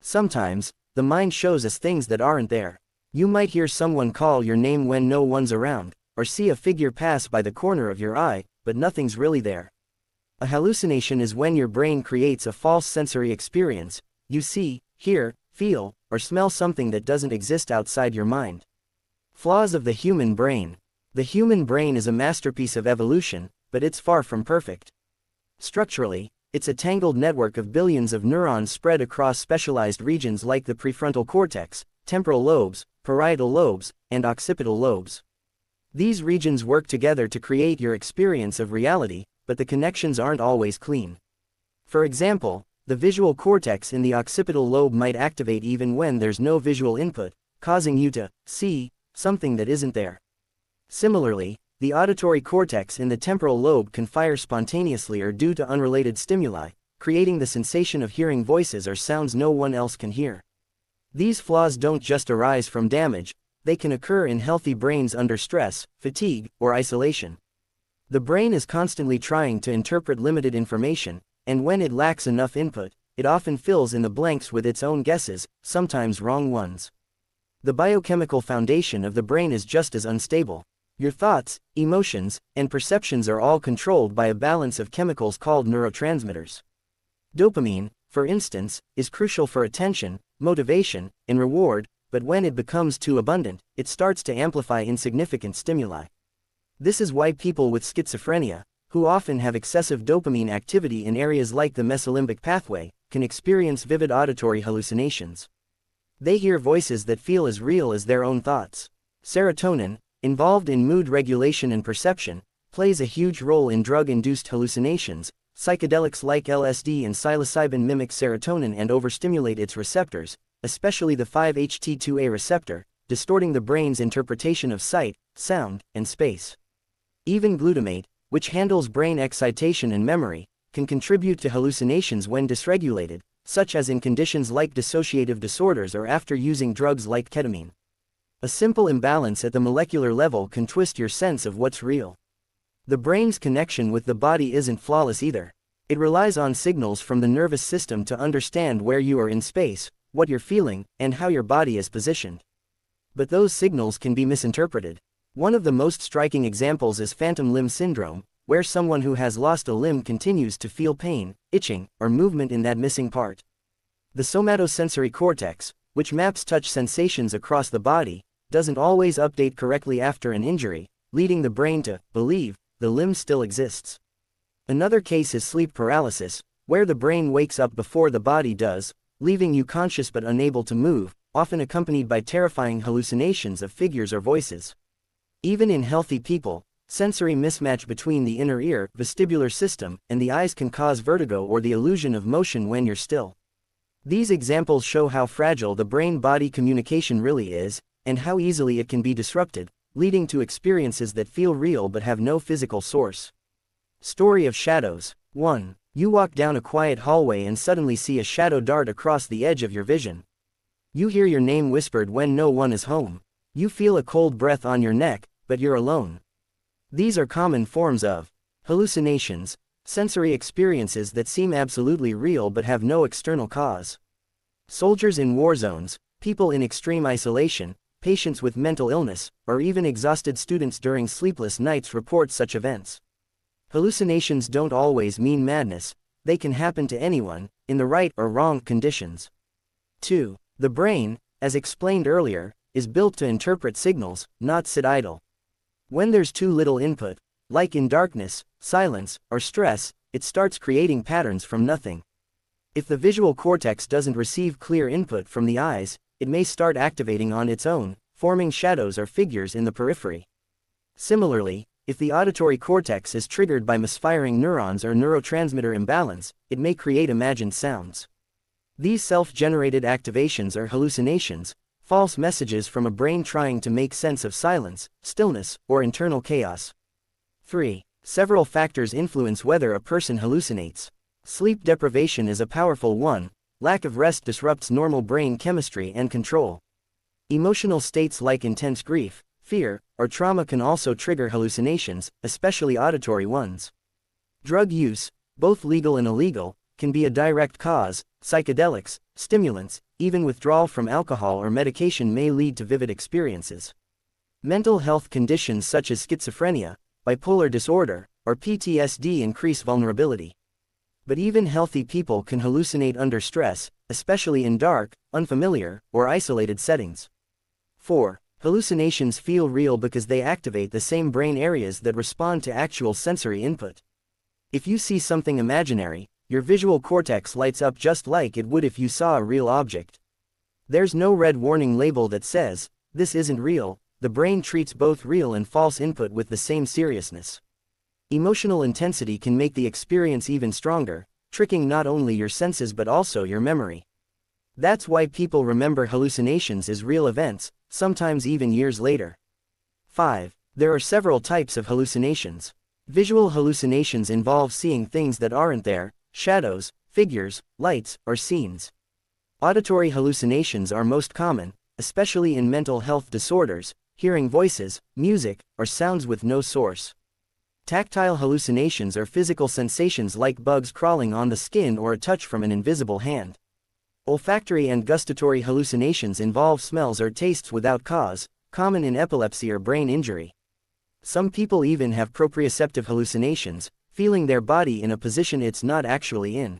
Sometimes, the mind shows us things that aren't there. You might hear someone call your name when no one's around, or see a figure pass by the corner of your eye, but nothing's really there. A hallucination is when your brain creates a false sensory experience. You see, hear, feel, or smell something that doesn't exist outside your mind. Flaws of the human brain. The human brain is a masterpiece of evolution, but it's far from perfect. Structurally, it's a tangled network of billions of neurons spread across specialized regions like the prefrontal cortex, temporal lobes, parietal lobes, and occipital lobes. These regions work together to create your experience of reality, but the connections aren't always clean. For example, the visual cortex in the occipital lobe might activate even when there's no visual input, causing you to see something that isn't there. Similarly, the auditory cortex in the temporal lobe can fire spontaneously or due to unrelated stimuli, creating the sensation of hearing voices or sounds no one else can hear. These flaws don't just arise from damage, they can occur in healthy brains under stress, fatigue, or isolation. The brain is constantly trying to interpret limited information, and when it lacks enough input, it often fills in the blanks with its own guesses, sometimes wrong ones. The biochemical foundation of the brain is just as unstable. Your thoughts, emotions, and perceptions are all controlled by a balance of chemicals called neurotransmitters. Dopamine, for instance, is crucial for attention, motivation, and reward, but when it becomes too abundant, it starts to amplify insignificant stimuli. This is why people with schizophrenia, who often have excessive dopamine activity in areas like the mesolimbic pathway, can experience vivid auditory hallucinations. They hear voices that feel as real as their own thoughts. Serotonin, involved in mood regulation and perception, plays a huge role in drug-induced hallucinations. Psychedelics like LSD and psilocybin mimic serotonin and overstimulate its receptors, especially the 5-HT2A receptor, distorting the brain's interpretation of sight, sound, and space. Even glutamate, which handles brain excitation and memory, can contribute to hallucinations when dysregulated, such as in conditions like dissociative disorders or after using drugs like ketamine. A simple imbalance at the molecular level can twist your sense of what's real. The brain's connection with the body isn't flawless either. It relies on signals from the nervous system to understand where you are in space, what you're feeling, and how your body is positioned. But those signals can be misinterpreted. One of the most striking examples is phantom limb syndrome, where someone who has lost a limb continues to feel pain, itching, or movement in that missing part. The somatosensory cortex, which maps touch sensations across the body, doesn't always update correctly after an injury, leading the brain to believe the limb still exists. Another case is sleep paralysis, where the brain wakes up before the body does, leaving you conscious but unable to move, often accompanied by terrifying hallucinations of figures or voices. Even in healthy people, sensory mismatch between the inner ear, vestibular system, and the eyes can cause vertigo or the illusion of motion when you're still. These examples show how fragile the brain-body communication really is, and how easily it can be disrupted, leading to experiences that feel real but have no physical source. Story of shadows. 1. You walk down a quiet hallway and suddenly see a shadow dart across the edge of your vision. You hear your name whispered when no one is home. You feel a cold breath on your neck, but you're alone. These are common forms of hallucinations, sensory experiences that seem absolutely real but have no external cause. Soldiers in war zones, people in extreme isolation, patients with mental illness, or even exhausted students during sleepless nights report such events. Hallucinations don't always mean madness, they can happen to anyone, in the right or wrong conditions. 2. The brain, as explained earlier, is built to interpret signals, not sit idle. When there's too little input, like in darkness, silence, or stress, it starts creating patterns from nothing. If the visual cortex doesn't receive clear input from the eyes, it may start activating on its own, forming shadows or figures in the periphery. Similarly, if the auditory cortex is triggered by misfiring neurons or neurotransmitter imbalance, it may create imagined sounds. These self-generated activations are hallucinations, false messages from a brain trying to make sense of silence, stillness, or internal chaos. 3. Several factors influence whether a person hallucinates. Sleep deprivation is a powerful one. Lack of rest disrupts normal brain chemistry and control. Emotional states like intense grief, fear, or trauma can also trigger hallucinations, especially auditory ones. Drug use, both legal and illegal, can be a direct cause. Psychedelics, Stimulants, even withdrawal from alcohol or medication, may lead to vivid experiences. Mental health conditions such as schizophrenia, bipolar disorder, or PTSD increase vulnerability. But even healthy people can hallucinate under stress, especially in dark, unfamiliar, or isolated settings. 4. Hallucinations feel real because they activate the same brain areas that respond to actual sensory input. If you see something imaginary, your visual cortex lights up just like it would if you saw a real object. There's no red warning label that says, "This isn't real." The brain treats both real and false input with the same seriousness. Emotional intensity can make the experience even stronger, tricking not only your senses but also your memory. That's why people remember hallucinations as real events, sometimes even years later. 5. There are several types of hallucinations. Visual hallucinations involve seeing things that aren't there, shadows, figures, lights, or scenes. Auditory hallucinations are most common, especially in mental health disorders, hearing voices, music, or sounds with no source. Tactile hallucinations are physical sensations like bugs crawling on the skin or a touch from an invisible hand. Olfactory and gustatory hallucinations involve smells or tastes without cause, common in epilepsy or brain injury. Some people even have proprioceptive hallucinations, feeling their body in a position it's not actually in.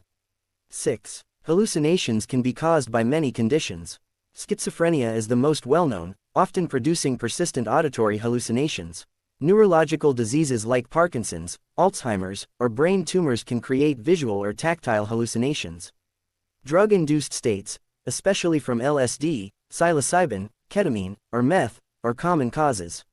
6. Hallucinations can be caused by many conditions. Schizophrenia is the most well-known, often producing persistent auditory hallucinations. Neurological diseases like Parkinson's, Alzheimer's, or brain tumors can create visual or tactile hallucinations. Drug-induced states, especially from LSD, psilocybin, ketamine, or meth, are common causes.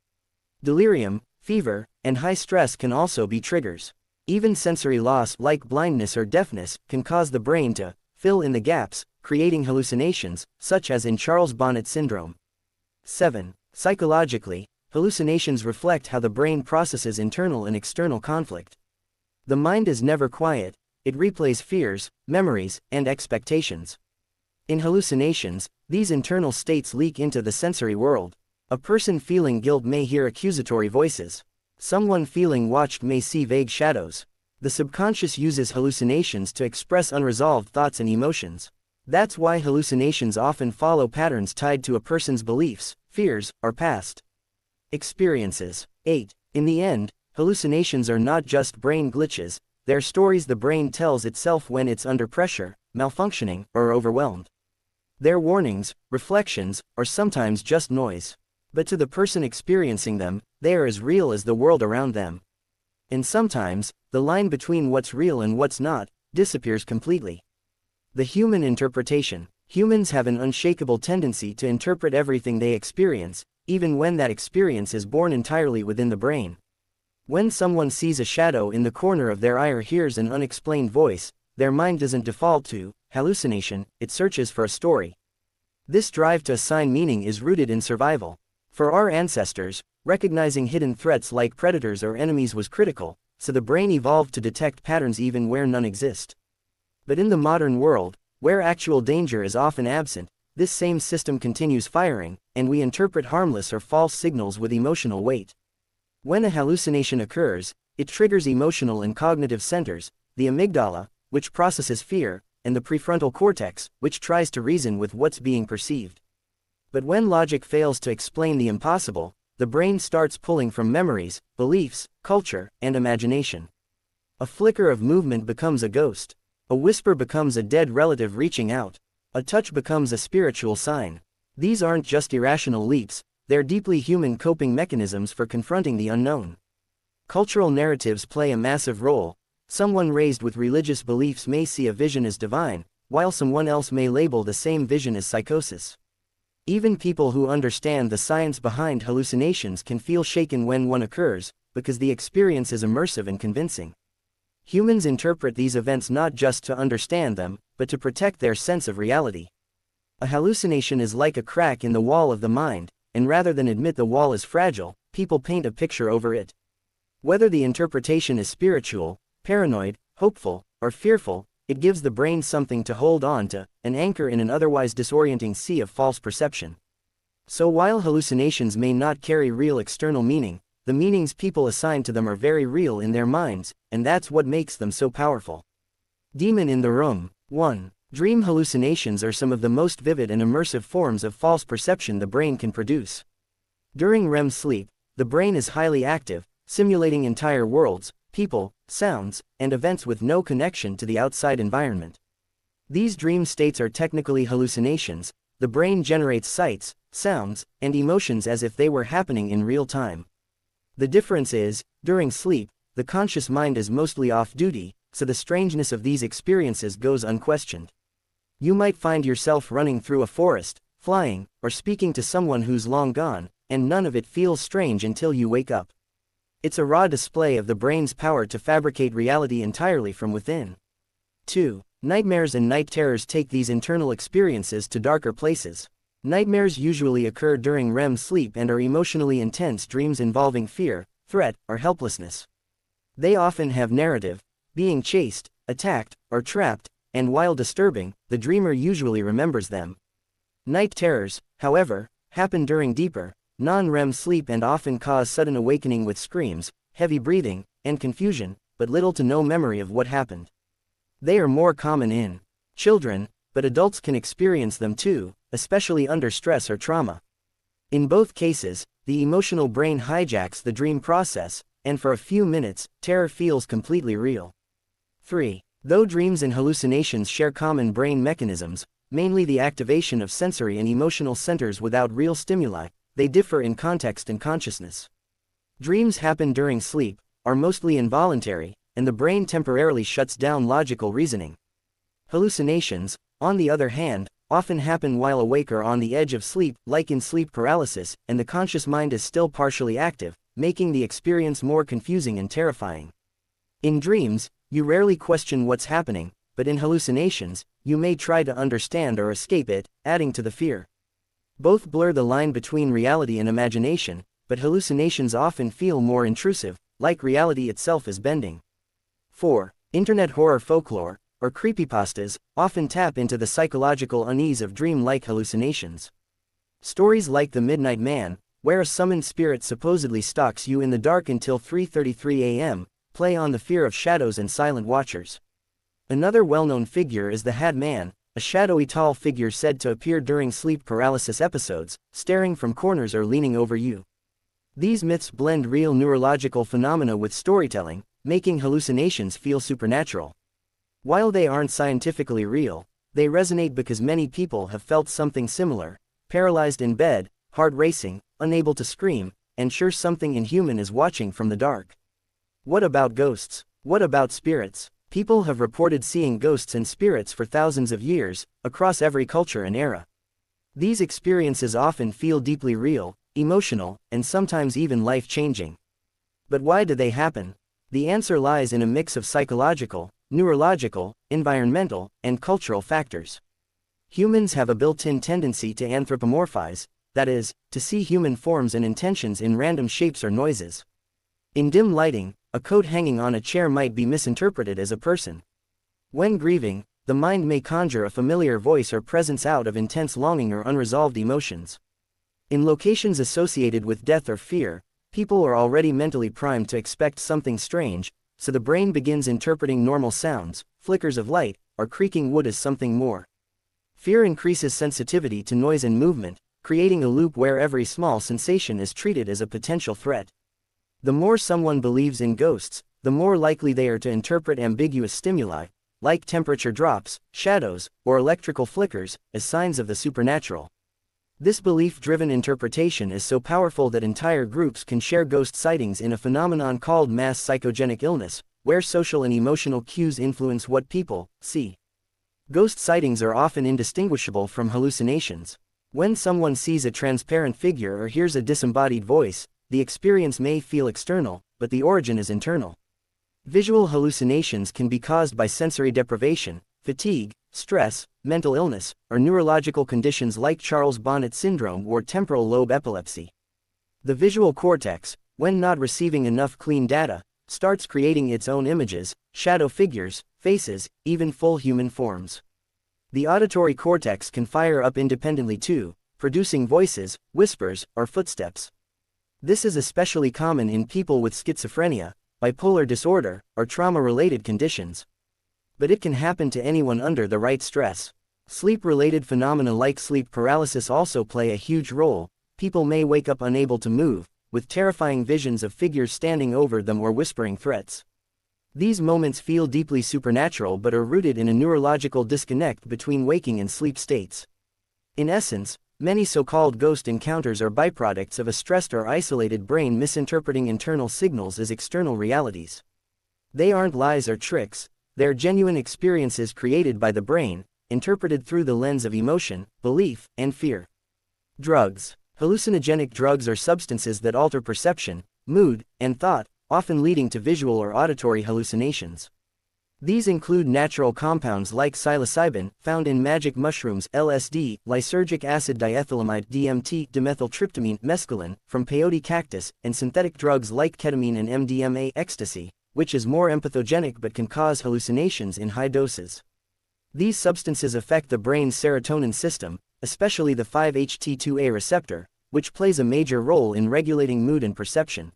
Delirium, fever, and high stress can also be triggers. Even sensory loss like blindness or deafness can cause the brain to fill in the gaps, creating hallucinations, such as in Charles Bonnet syndrome. 7. Psychologically, hallucinations reflect how the brain processes internal and external conflict. The mind is never quiet, it replays fears, memories, and expectations. In hallucinations, these internal states leak into the sensory world. A person feeling guilt may hear accusatory voices. Someone feeling watched may see vague shadows. The subconscious uses hallucinations to express unresolved thoughts and emotions. That's why hallucinations often follow patterns tied to a person's beliefs, fears, or past experiences. 8. In the end, hallucinations are not just brain glitches, they're stories the brain tells itself when it's under pressure, malfunctioning, or overwhelmed. They're warnings, reflections, or sometimes just noise. But to the person experiencing them, they are as real as the world around them. And sometimes, the line between what's real and what's not disappears completely. The human interpretation. Humans have an unshakable tendency to interpret everything they experience, even when that experience is born entirely within the brain. When someone sees a shadow in the corner of their eye or hears an unexplained voice, their mind doesn't default to hallucination, it searches for a story. This drive to assign meaning is rooted in survival. For our ancestors, recognizing hidden threats like predators or enemies was critical, so the brain evolved to detect patterns even where none exist. But in the modern world, where actual danger is often absent, this same system continues firing, and we interpret harmless or false signals with emotional weight. When a hallucination occurs, it triggers emotional and cognitive centers, the amygdala, which processes fear, and the prefrontal cortex, which tries to reason with what's being perceived. But when logic fails to explain the impossible, the brain starts pulling from memories, beliefs, culture, and imagination. A flicker of movement becomes a ghost. A whisper becomes a dead relative reaching out. A touch becomes a spiritual sign. These aren't just irrational leaps, they're deeply human coping mechanisms for confronting the unknown. Cultural narratives play a massive role. Someone raised with religious beliefs may see a vision as divine, while someone else may label the same vision as psychosis. Even people who understand the science behind hallucinations can feel shaken when one occurs, because the experience is immersive and convincing. Humans interpret these events not just to understand them, but to protect their sense of reality. A hallucination is like a crack in the wall of the mind, and rather than admit the wall is fragile, people paint a picture over it. Whether the interpretation is spiritual, paranoid, hopeful, or fearful, it gives the brain something to hold on to, an anchor in an otherwise disorienting sea of false perception. So while hallucinations may not carry real external meaning, the meanings people assign to them are very real in their minds, and that's what makes them so powerful. Demon in the room. 1. Dream hallucinations are some of the most vivid and immersive forms of false perception the brain can produce. During REM sleep, the brain is highly active, simulating entire worlds, people, sounds, and events with no connection to the outside environment. These dream states are technically hallucinations. The brain generates sights, sounds, and emotions as if they were happening in real time. The difference is, during sleep, the conscious mind is mostly off-duty, so the strangeness of these experiences goes unquestioned. You might find yourself running through a forest, flying, or speaking to someone who's long gone, and none of it feels strange until you wake up. It's a raw display of the brain's power to fabricate reality entirely from within. 2. Nightmares and night terrors take these internal experiences to darker places. Nightmares usually occur during REM sleep and are emotionally intense dreams involving fear, threat, or helplessness. They often have narrative, being chased, attacked, or trapped, and while disturbing, the dreamer usually remembers them. Night terrors, however, happen during deeper, non-REM sleep and often cause sudden awakening with screams, heavy breathing, and confusion, but little to no memory of what happened. They are more common in children, but adults can experience them too, especially under stress or trauma. In both cases, the emotional brain hijacks the dream process, and for a few minutes, terror feels completely real. 3. Though dreams and hallucinations share common brain mechanisms, mainly the activation of sensory and emotional centers without real stimuli, they differ in context and consciousness. Dreams happen during sleep, are mostly involuntary, and the brain temporarily shuts down logical reasoning. Hallucinations, on the other hand, often happen while awake or on the edge of sleep, like in sleep paralysis, and the conscious mind is still partially active, making the experience more confusing and terrifying. In dreams, you rarely question what's happening, but in hallucinations, you may try to understand or escape it, adding to the fear. Both blur the line between reality and imagination, but hallucinations often feel more intrusive, like reality itself is bending. 4. Internet horror folklore, or creepypastas, often tap into the psychological unease of dream-like hallucinations. Stories like The Midnight Man, where a summoned spirit supposedly stalks you in the dark until 3:33 a.m., play on the fear of shadows and silent watchers. Another well-known figure is the Hat Man, a shadowy tall figure said to appear during sleep paralysis episodes, staring from corners or leaning over you. These myths blend real neurological phenomena with storytelling, making hallucinations feel supernatural. While they aren't scientifically real, they resonate because many people have felt something similar: paralyzed in bed, heart racing, unable to scream, and sure something inhuman is watching from the dark. What about ghosts? What about spirits? People have reported seeing ghosts and spirits for thousands of years, across every culture and era. These experiences often feel deeply real, emotional, and sometimes even life-changing. But why do they happen? The answer lies in a mix of psychological, neurological, environmental, and cultural factors. Humans have a built-in tendency to anthropomorphize, that is, to see human forms and intentions in random shapes or noises. In dim lighting, a coat hanging on a chair might be misinterpreted as a person. When grieving, the mind may conjure a familiar voice or presence out of intense longing or unresolved emotions. In locations associated with death or fear, people are already mentally primed to expect something strange, so the brain begins interpreting normal sounds, flickers of light, or creaking wood as something more. Fear increases sensitivity to noise and movement, creating a loop where every small sensation is treated as a potential threat. The more someone believes in ghosts, the more likely they are to interpret ambiguous stimuli, like temperature drops, shadows, or electrical flickers, as signs of the supernatural. This belief-driven interpretation is so powerful that entire groups can share ghost sightings in a phenomenon called mass psychogenic illness, where social and emotional cues influence what people see. Ghost sightings are often indistinguishable from hallucinations. When someone sees a transparent figure or hears a disembodied voice, the experience may feel external, but the origin is internal. Visual hallucinations can be caused by sensory deprivation, fatigue, stress, mental illness, or neurological conditions like Charles Bonnet syndrome or temporal lobe epilepsy. The visual cortex, when not receiving enough clean data, starts creating its own images, shadow figures, faces, even full human forms. The auditory cortex can fire up independently too, producing voices, whispers, or footsteps. This is especially common in people with schizophrenia, bipolar disorder, or trauma-related conditions. But it can happen to anyone under the right stress. Sleep-related phenomena like sleep paralysis also play a huge role. People may wake up unable to move, with terrifying visions of figures standing over them or whispering threats. These moments feel deeply supernatural but are rooted in a neurological disconnect between waking and sleep states. In essence, many so-called ghost encounters are byproducts of a stressed or isolated brain misinterpreting internal signals as external realities. They aren't lies or tricks, they're genuine experiences created by the brain, interpreted through the lens of emotion, belief, and fear. Drugs. Hallucinogenic drugs are substances that alter perception, mood, and thought, often leading to visual or auditory hallucinations. These include natural compounds like psilocybin, found in magic mushrooms, LSD, lysergic acid diethylamide, DMT, dimethyltryptamine, mescaline, from peyote cactus, and synthetic drugs like ketamine and MDMA, ecstasy, which is more empathogenic but can cause hallucinations in high doses. These substances affect the brain's serotonin system, especially the 5-HT2A receptor, which plays a major role in regulating mood and perception.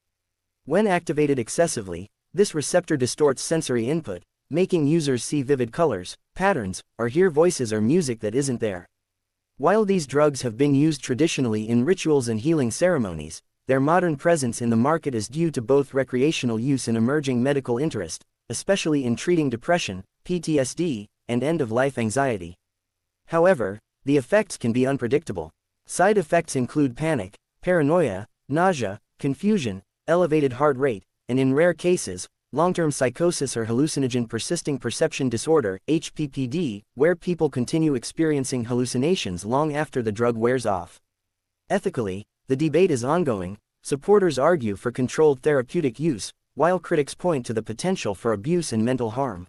When activated excessively, this receptor distorts sensory input, making users see vivid colors, patterns, or hear voices or music that isn't there. While these drugs have been used traditionally in rituals and healing ceremonies, their modern presence in the market is due to both recreational use and emerging medical interest, especially in treating depression, PTSD, and end-of-life anxiety. However, the effects can be unpredictable. Side effects include panic, paranoia, nausea, confusion, elevated heart rate, and in rare cases, long-term psychosis or hallucinogen persisting perception disorder, HPPD, where people continue experiencing hallucinations long after the drug wears off. Ethically, the debate is ongoing. Supporters argue for controlled therapeutic use, while critics point to the potential for abuse and mental harm.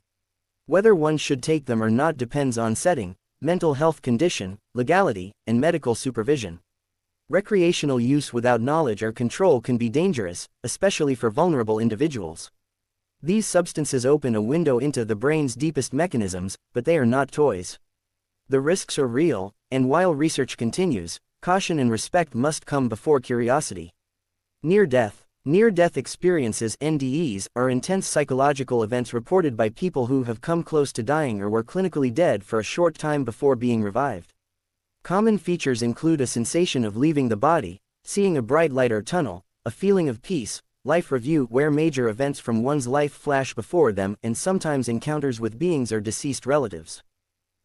Whether one should take them or not depends on setting, mental health condition, legality, and medical supervision. Recreational use without knowledge or control can be dangerous, especially for vulnerable individuals. These substances open a window into the brain's deepest mechanisms, but they are not toys. The risks are real, and while research continues, caution and respect must come before curiosity. Near-death experiences, NDEs, are intense psychological events reported by people who have come close to dying or were clinically dead for a short time before being revived. Common features include a sensation of leaving the body, seeing a bright light or tunnel, a feeling of peace, life review where major events from one's life flash before them, and sometimes encounters with beings or deceased relatives.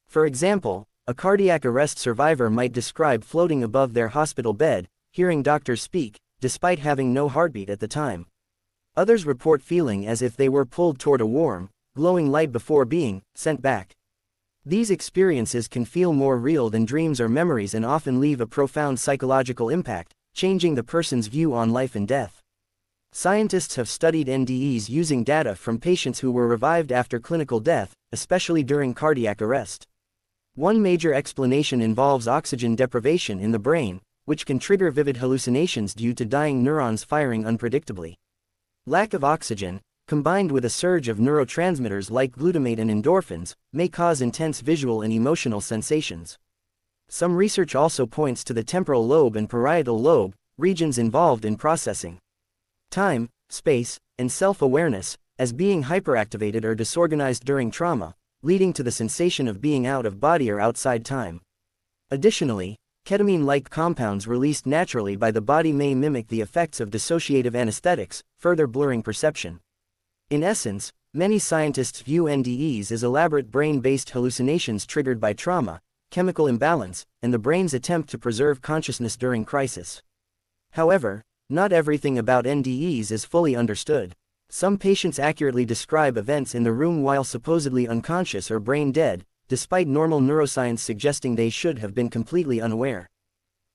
For example, a cardiac arrest survivor might describe floating above their hospital bed, hearing doctors speak, despite having no heartbeat at the time. Others report feeling as if they were pulled toward a warm, glowing light before being sent back. These experiences can feel more real than dreams or memories and often leave a profound psychological impact, changing the person's view on life and death. Scientists have studied NDEs using data from patients who were revived after clinical death, especially during cardiac arrest. One major explanation involves oxygen deprivation in the brain, which can trigger vivid hallucinations due to dying neurons firing unpredictably. Lack of oxygen, combined with a surge of neurotransmitters like glutamate and endorphins, may cause intense visual and emotional sensations. Some research also points to the temporal lobe and parietal lobe, regions involved in processing time, space, and self-awareness, as being hyperactivated or disorganized during trauma, leading to the sensation of being out of body or outside time. Additionally, ketamine-like compounds released naturally by the body may mimic the effects of dissociative anesthetics, further blurring perception. In essence, many scientists view NDEs as elaborate brain-based hallucinations triggered by trauma, chemical imbalance, and the brain's attempt to preserve consciousness during crisis. However, not everything about NDEs is fully understood. Some patients accurately describe events in the room while supposedly unconscious or brain dead, despite normal neuroscience suggesting they should have been completely unaware.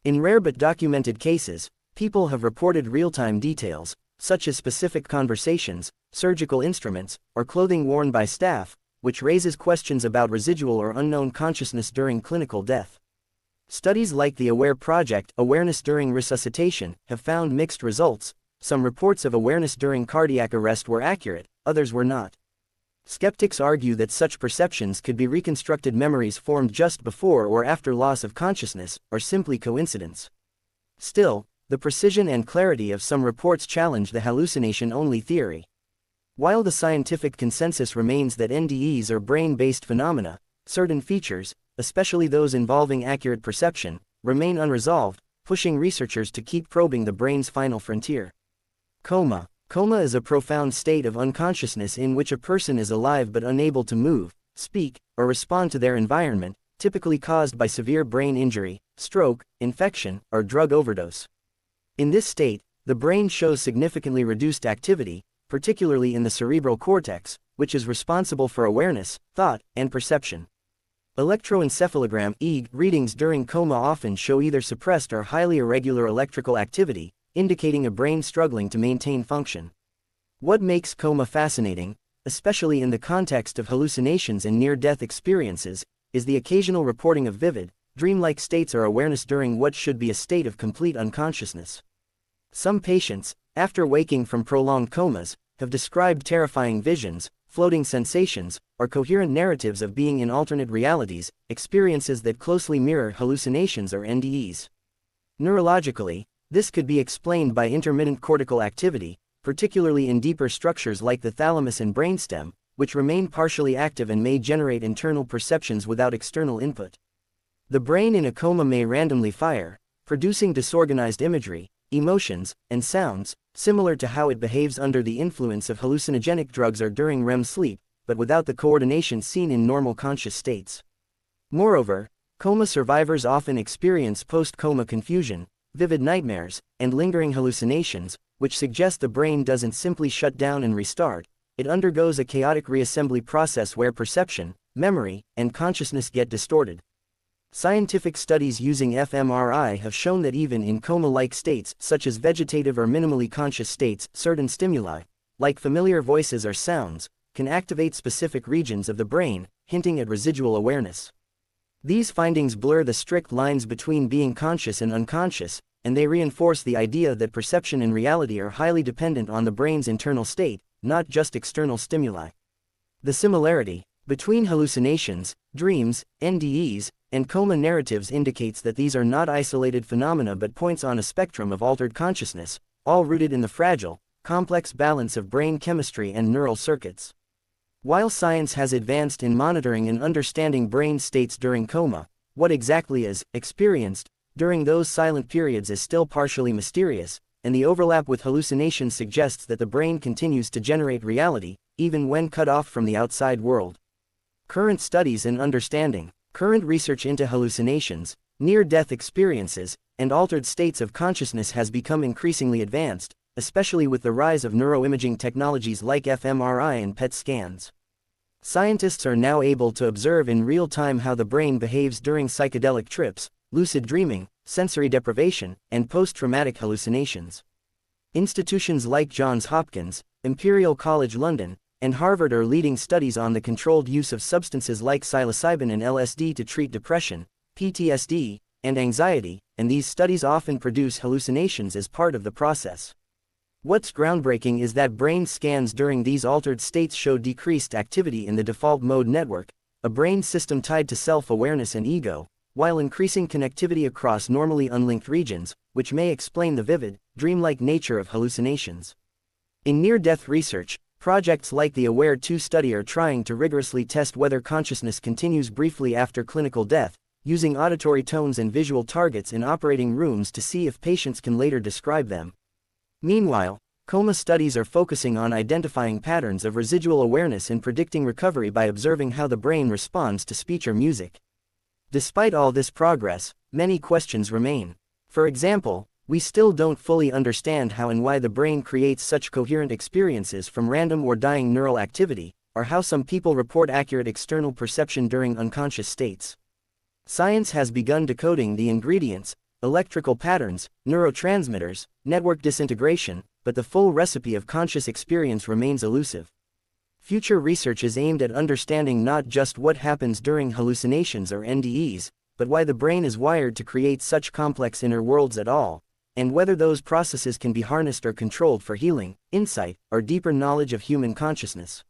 In rare but documented cases, people have reported real-time details, such as specific conversations, surgical instruments, or clothing worn by staff, which raises questions about residual or unknown consciousness during clinical death. Studies like the AWARE project, Awareness During Resuscitation, have found mixed results. Some reports of awareness during cardiac arrest were accurate, others were not. Skeptics argue that such perceptions could be reconstructed memories formed just before or after loss of consciousness, or simply coincidence. Still, the precision and clarity of some reports challenge the hallucination-only theory. While the scientific consensus remains that NDEs are brain-based phenomena, certain features, especially those involving accurate perception, remain unresolved, pushing researchers to keep probing the brain's final frontier. Coma. Coma is a profound state of unconsciousness in which a person is alive but unable to move, speak, or respond to their environment, typically caused by severe brain injury, stroke, infection, or drug overdose. In this state, the brain shows significantly reduced activity, particularly in the cerebral cortex, which is responsible for awareness, thought, and perception. Electroencephalogram (EEG) readings during coma often show either suppressed or highly irregular electrical activity, indicating a brain struggling to maintain function. What makes coma fascinating, especially in the context of hallucinations and near-death experiences, is the occasional reporting of vivid, dreamlike states or awareness during what should be a state of complete unconsciousness. Some patients, after waking from prolonged comas, have described terrifying visions, floating sensations, or coherent narratives of being in alternate realities, experiences that closely mirror hallucinations or NDEs. Neurologically, this could be explained by intermittent cortical activity, particularly in deeper structures like the thalamus and brainstem, which remain partially active and may generate internal perceptions without external input. The brain in a coma may randomly fire, producing disorganized imagery, emotions, and sounds, similar to how it behaves under the influence of hallucinogenic drugs or during REM sleep, but without the coordination seen in normal conscious states. Moreover, coma survivors often experience post-coma confusion, vivid nightmares, and lingering hallucinations, which suggest the brain doesn't simply shut down and restart, it undergoes a chaotic reassembly process where perception, memory, and consciousness get distorted. Scientific studies using fMRI have shown that even in coma-like states, such as vegetative or minimally conscious states, certain stimuli, like familiar voices or sounds, can activate specific regions of the brain, hinting at residual awareness. These findings blur the strict lines between being conscious and unconscious, and they reinforce the idea that perception and reality are highly dependent on the brain's internal state, not just external stimuli. The similarity between hallucinations, dreams, NDEs, and coma narratives indicates that these are not isolated phenomena but points on a spectrum of altered consciousness, all rooted in the fragile, complex balance of brain chemistry and neural circuits. While science has advanced in monitoring and understanding brain states during coma, what exactly is experienced during those silent periods is still partially mysterious, and the overlap with hallucinations suggests that the brain continues to generate reality, even when cut off from the outside world. Current studies and understanding. Current research into hallucinations, near-death experiences, and altered states of consciousness has become increasingly advanced, especially with the rise of neuroimaging technologies like fMRI and PET scans. Scientists are now able to observe in real time how the brain behaves during psychedelic trips, lucid dreaming, sensory deprivation, and post-traumatic hallucinations. Institutions like Johns Hopkins, Imperial College London, and Harvard are leading studies on the controlled use of substances like psilocybin and LSD to treat depression, PTSD, and anxiety, and these studies often produce hallucinations as part of the process. What's groundbreaking is that brain scans during these altered states show decreased activity in the default mode network, a brain system tied to self-awareness and ego, while increasing connectivity across normally unlinked regions, which may explain the vivid, dreamlike nature of hallucinations. In near-death research, projects like the AWARE-2 study are trying to rigorously test whether consciousness continues briefly after clinical death, using auditory tones and visual targets in operating rooms to see if patients can later describe them. Meanwhile, coma studies are focusing on identifying patterns of residual awareness and predicting recovery by observing how the brain responds to speech or music. Despite all this progress, many questions remain. For example, we still don't fully understand how and why the brain creates such coherent experiences from random or dying neural activity, or how some people report accurate external perception during unconscious states. Science has begun decoding the ingredients, electrical patterns, neurotransmitters, network disintegration, but the full recipe of conscious experience remains elusive. Future research is aimed at understanding not just what happens during hallucinations or NDEs, but why the brain is wired to create such complex inner worlds at all, and whether those processes can be harnessed or controlled for healing, insight, or deeper knowledge of human consciousness.